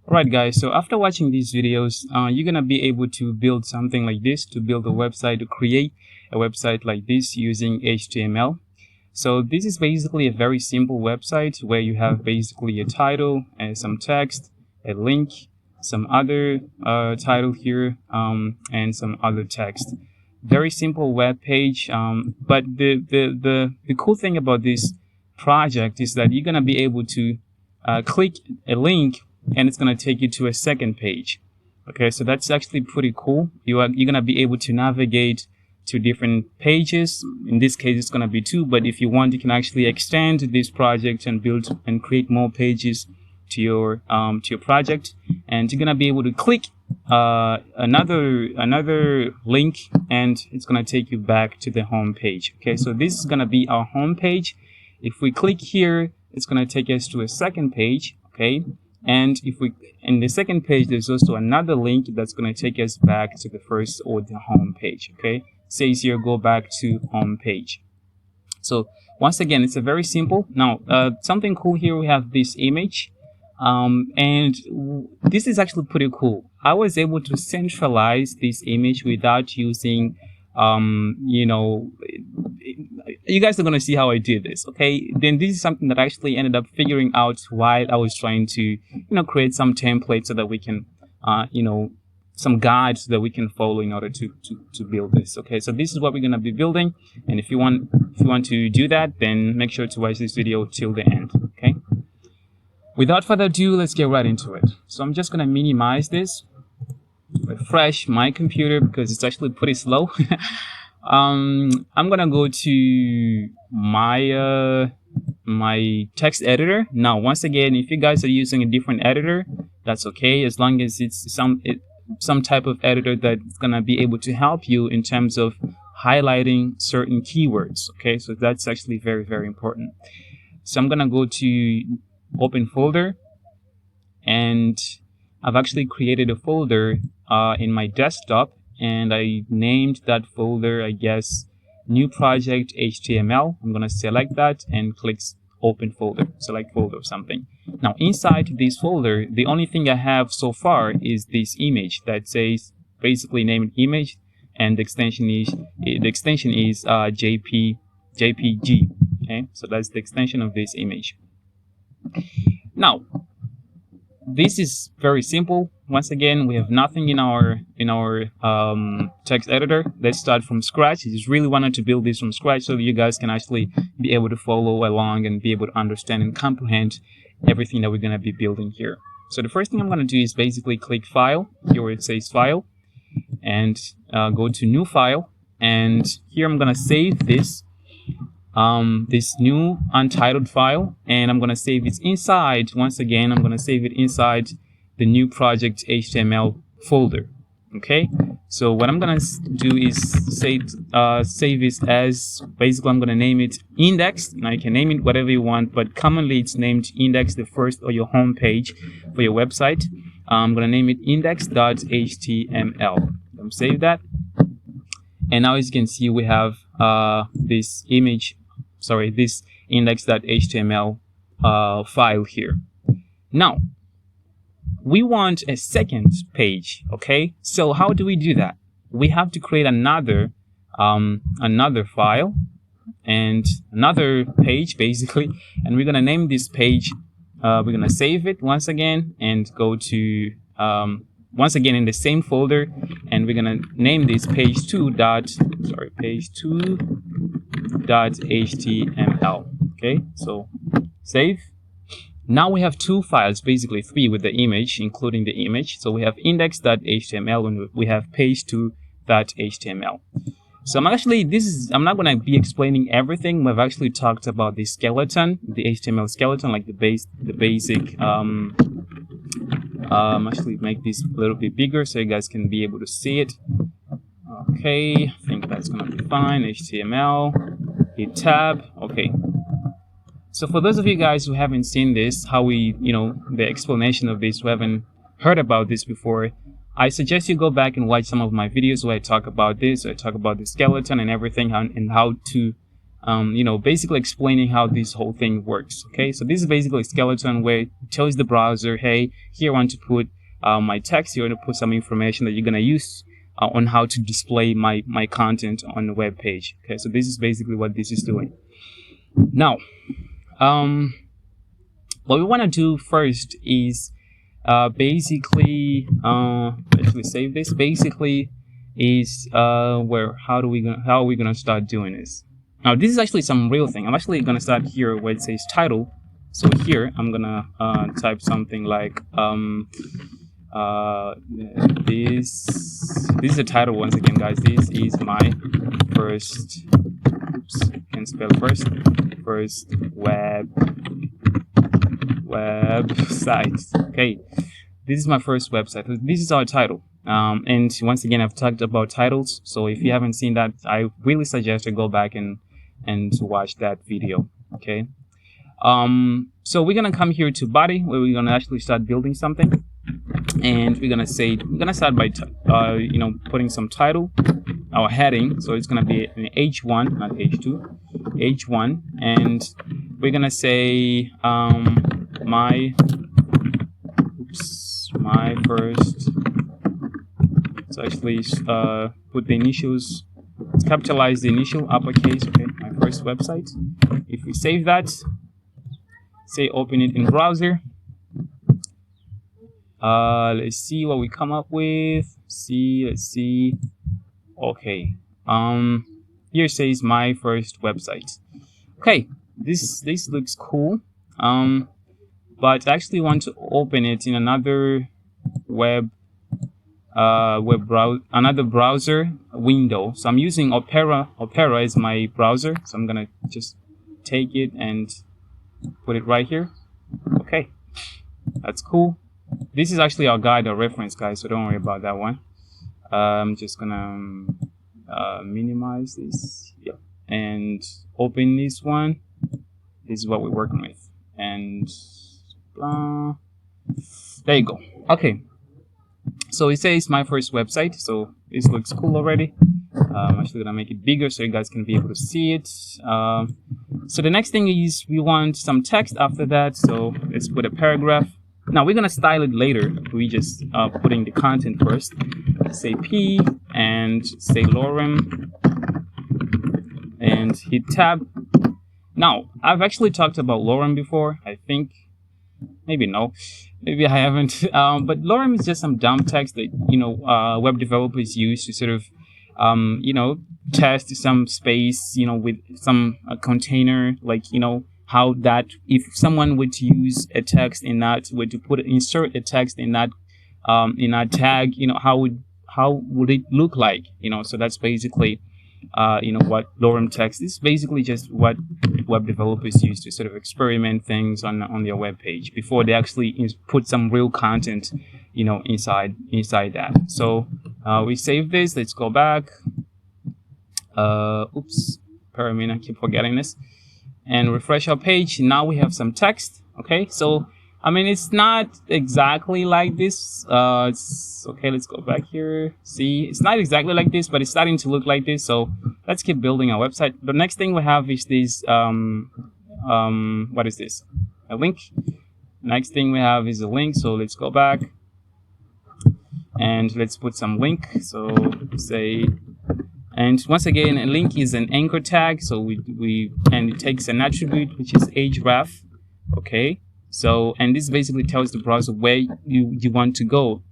Alright guys, so after watching these videos, you're gonna be able to build something like this, to build a website, to create a website like this using HTML. So this is basically a very simple website where you have basically a title and some text, a link, some other title here, and some other text. Very simple web page, but the cool thing about this project is that you're gonna be able to click a link and it's going to take you to a second page. Okay, so that's actually pretty cool. You're going to be able to navigate to different pages. In this case, it's going to be 2, but if you want, you can actually extend this project and build and create more pages to your project. And you're going to be able to click another link, and it's going to take you back to the home page. Okay, so this is going to be our home page. If we click here, it's going to take us to a second page. Okay. And if we, in the second page, there's also another link that's going to take us back to the first or the home page. Okay, it says here, go back to home page. So once again, it's a very simple. Now, something cool here, we have this image, and this is actually pretty cool. I was able to centralize this image without using, you know, you guys are going to see how I did this. Okay, then this is something that I actually ended up figuring out while I was trying to, you know, create some templates so that we can, you know, some guides that we can follow in order to build this. Okay, so this is what we're going to be building, and if you want to do that, then make sure to watch this video till the end. Okay, without further ado, let's get right into it. So I'm just going to minimize this, refresh my computer because it's actually pretty slow. I'm gonna go to my my text editor. Now, once again, if you guys are using a different editor, that's okay, as long as it's some type of editor that's gonna be able to help you in terms of highlighting certain keywords. Okay, so that's actually very, very important. So I'm gonna go to open folder, and I've actually created a folder in my desktop, and I named that folder, I guess, new project HTML. I'm going to select that and click open folder, select folder or something. Now, inside this folder, the only thing I have so far is this image that says basically named image, and the extension is JPG. Okay, so that's the extension of this image. Now, this is very simple. Once again, we have nothing in our text editor. Let's start from scratch. I just really wanted to build this from scratch so that you guys can actually be able to follow along and be able to understand and comprehend everything that we're going to be building here. So the first thing I'm going to do is basically click File, here where it says File, and go to New File. And here I'm going to save this new untitled file, and I'm going to save it inside, once again, I'm going to save it inside the new project HTML folder. Okay, so what I'm going to do is save it as, basically I'm going to name it index. Now you can name it whatever you want, but commonly it's named index, the first or your home page for your website. I'm going to name it index.html. Save that, and now as you can see, we have this image, this index.html file here. Now, we want a second page. Okay, so how do we do that? We have to create another file and another page, basically, and we're gonna name this page. We're gonna save it once again and go to once again in the same folder, and we're gonna name this page2.html. Okay, so save. Now we have 2 files, basically 3 with the image, including the image. So we have index.html and we have page2.html. So I'm not going to be explaining everything. We've actually talked about the skeleton, the HTML skeleton, like the basic. Actually make this a little bit bigger so you guys can be able to see it. Okay, I think that's going to be fine. HTML, hit tab. Okay. So for those of you guys who haven't seen this, how we, the explanation of this, who haven't heard about this before, I suggest you go back and watch some of my videos where I talk about this. I talk about the skeleton and everything, and how to basically explaining how this whole thing works. Okay, so this is basically a skeleton where it tells the browser, hey, here I want to put my text, here I want to put some information that you're going to use on how to display my content on the web page. Okay, so this is basically what this is doing. Now, what we want to do first is basically actually save this. Basically is how are we gonna start doing this? Now this is actually some real thing. I'm actually gonna start here where it says title. So here I'm gonna type something like this is the title once again, guys. This is my first can spell first website. Okay, this is my first website. This is our title. And once again, I've talked about titles, so if you haven't seen that, I really suggest you go back and to watch that video. Okay, so we're gonna come here to body, where we're gonna actually start building something, and we're gonna start by putting some title, our heading. So it's gonna be an H1, not H2, H1, and we're gonna say my first. So actually put the initials, capitalize the initial, uppercase. Okay, my first website. If we save that, say open it in browser. Let's see what we come up with. Let's see. Okay, here says my first website. Okay, this looks cool, but I actually want to open it in another another browser window. So I'm using Opera. Opera is my browser, so I'm gonna just take it and put it right here. Okay, that's cool. This is actually our guide or reference, guys, so don't worry about that one. I'm just gonna minimize this, yeah, and open this one. This is what we're working with, and there you go. Okay, so it says my first website, so this looks cool already. I'm actually gonna make it bigger so you guys can be able to see it. So the next thing is we want some text after that, so let's put a paragraph. Now we're gonna style it later. We just putting the content first. Say P and say lorem and hit tab. Now I've actually talked about lorem before, I think. Maybe no, maybe I haven't. But lorem is just some dumb text that web developers use to sort of test some space, with some container, like how that if someone were to use a text in that, were to insert a text in that tag, how would it look like? So that's basically what lorem text is. Basically just what web developers use to sort of experiment things on their web page before they actually put some real content inside that. So we save this. Let's go back. Oops, per minute, I keep forgetting this, and refresh our page. Now we have some text. Okay, so I mean, it's not exactly like this. It's okay. Let's go back here. See, it's not exactly like this, but it's starting to look like this. So let's keep building our website. The next thing we have is this. What is this? A link. Next thing we have is a link. So let's go back and let's put some link. So say, and once again, a link is an anchor tag. So and it takes an attribute which is href. Okay. So, and this basically tells the browser where you want to go.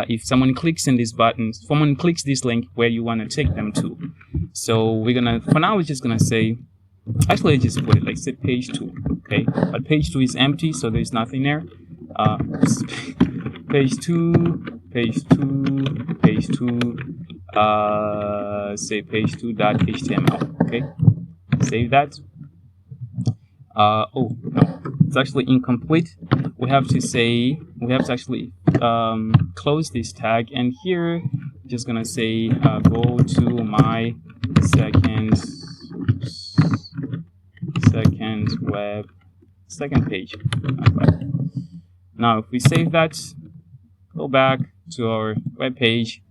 If someone clicks in this button, someone clicks this link, where you want to take them to. So we're gonna, for now, we're just gonna say, actually, let's just put it like say page 2. Okay, but page 2 is empty, so there's nothing there. Page 2, page 2, page 2. Say page 2.html. Okay, save that. Oh no, it's actually incomplete. We have to actually close this tag, and here we're just gonna say go to my second page. Now if we save that, go back to our web page,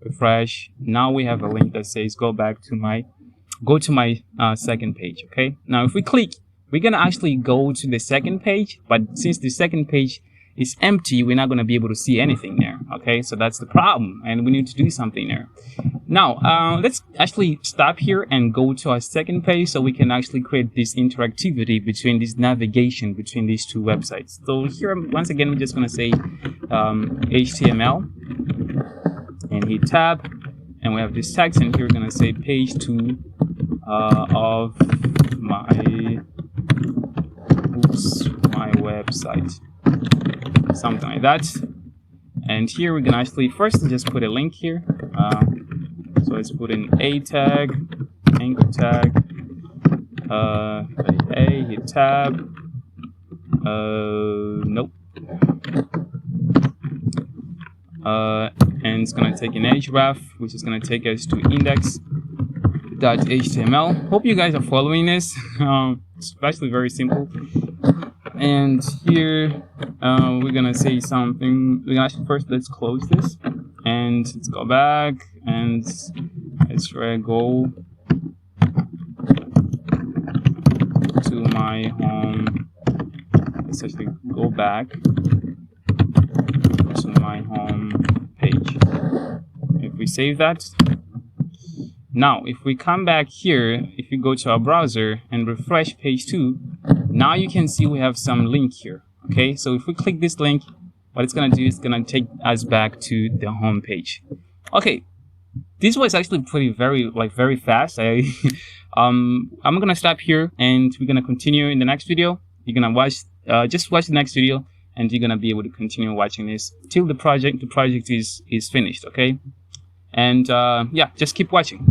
refresh. Now we have a link that says go back to my go to my second page. Okay, now if we click, we're gonna actually go to the second page, but since the second page is empty, we're not gonna be able to see anything there. Okay, so that's the problem, and we need to do something there. Now let's actually stop here and go to our second page so we can actually create this interactivity between this navigation between these two websites. So here, once again, we're just gonna say HTML and hit tab, and we have this text, and here we're gonna say page 2 of my website, something like that. And here we're gonna actually first just put a link here. So let's put in a tag, anchor tag, a, hit tab, nope. And it's gonna take an href, which is gonna take us to index.html. Hope you guys are following this. It's actually very simple. And here we're gonna say something. We're gonna actually first, let's close this and let's go back and let's try to go to my home. Let's actually go back to my home page. If we save that, now if we come back here, if you go to our browser and refresh page 2, now you can see we have some link here. Okay, so if we click this link, what it's gonna do is gonna take us back to the home page. Okay, this was actually very fast. I'm gonna stop here and we're gonna continue in the next video. You're gonna watch just watch the next video, and you're gonna be able to continue watching this till the project is finished. Okay, and yeah, just keep watching.